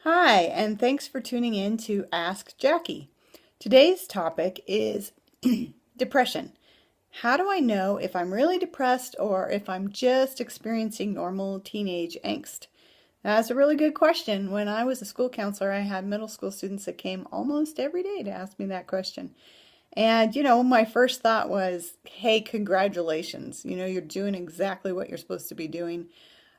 Hi, and thanks for tuning in to Ask Jackie. Today's topic is depression. How do I know if I'm really depressed or if I'm just experiencing normal teenage angst? That's a really good question. When I was a school counselor, I had middle school students that came almost every day to ask me that question. And, my first thought was, hey, congratulations. You're doing exactly what you're supposed to be doing.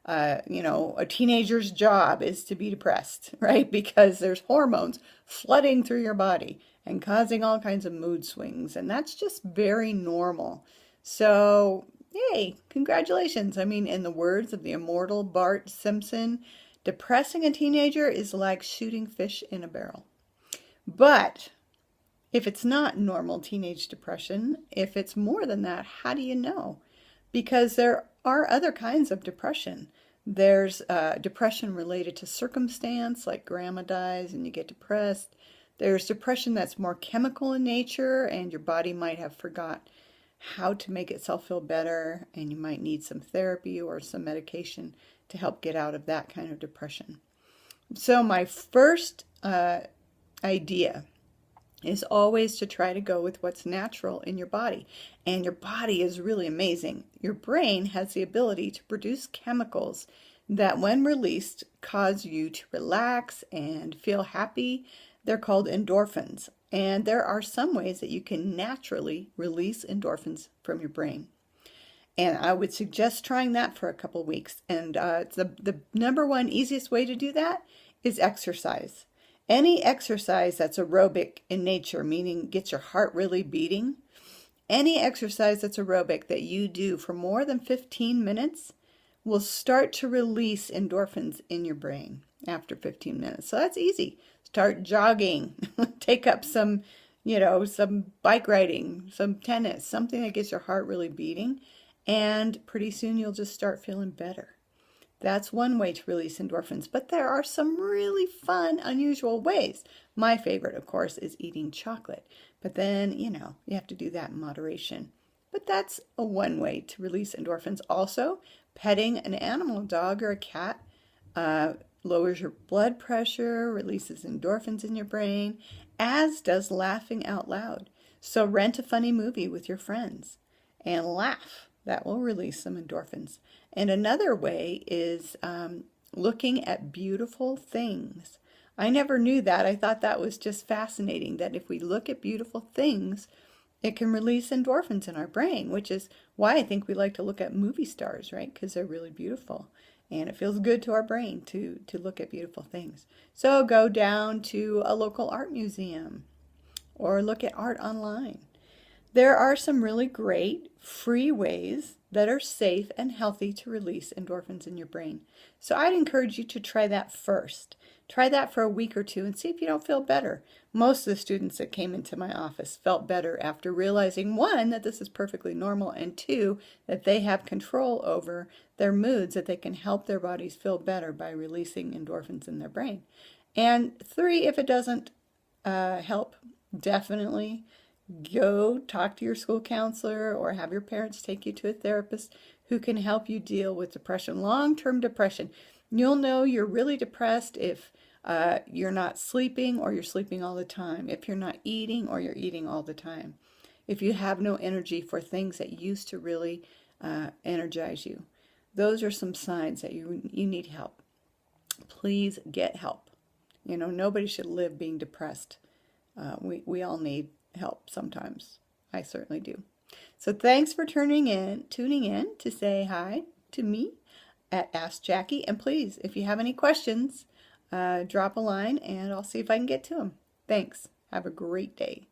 A teenager's job is to be depressed, right? Because there's hormones flooding through your body and causing all kinds of mood swings. And that's just very normal. So, yay, congratulations. I mean, in the words of the immortal Bart Simpson, depressing a teenager is like shooting fish in a barrel. But if it's not normal teenage depression, if it's more than that, how do you know? Because there are other kinds of depression. There's depression related to circumstance, like grandma dies and you get depressed. There's depression that's more chemical in nature, and your body might have forgot how to make itself feel better, and you might need some therapy or some medication to help get out of that kind of depression. So my first idea is always to try to go with what's natural in your body. And your body is really amazing. Your brain has the ability to produce chemicals that, when released, cause you to relax and feel happy. They're called endorphins. And there are some ways that you can naturally release endorphins from your brain. And I would suggest trying that for a couple weeks. And the number one easiest way to do that is exercise. Any exercise that's aerobic in nature, meaning gets your heart really beating, any exercise that's aerobic that you do for more than 15 minutes will start to release endorphins in your brain after 15 minutes. So that's easy. Start jogging, take up some bike riding, some tennis, something that gets your heart really beating, and pretty soon you'll just start feeling better. That's one way to release endorphins, but there are some really fun, unusual ways. My favorite, of course, is eating chocolate, but then, you have to do that in moderation. But that's a one way to release endorphins. Also, petting an animal, a dog or a cat, lowers your blood pressure, releases endorphins in your brain, as does laughing out loud. So rent a funny movie with your friends and laugh. That will release some endorphins. And another way is looking at beautiful things. I never knew that. I thought that was just fascinating, that if we look at beautiful things, it can release endorphins in our brain, which is why I think we like to look at movie stars, right? Because they're really beautiful. And it feels good to our brain to look at beautiful things. So go down to a local art museum or look at art online. There are some really great free ways that are safe and healthy to release endorphins in your brain. So I'd encourage you to try that first. Try that for a week or two and see if you don't feel better. Most of the students that came into my office felt better after realizing, one, that this is perfectly normal, and two, that they have control over their moods, that they can help their bodies feel better by releasing endorphins in their brain. And three, if it doesn't help, definitely go talk to your school counselor or have your parents take you to a therapist who can help you deal with depression, long-term depression. You'll know you're really depressed if you're not sleeping or you're sleeping all the time, if you're not eating or you're eating all the time, if you have no energy for things that used to really energize you. Those are some signs that you need help. Please get help. Nobody should live being depressed. We all need help sometimes. I certainly do. So thanks for tuning in to say hi to me at Ask Jackie. And please, if you have any questions, drop a line and I'll see if I can get to them. Thanks. Have a great day.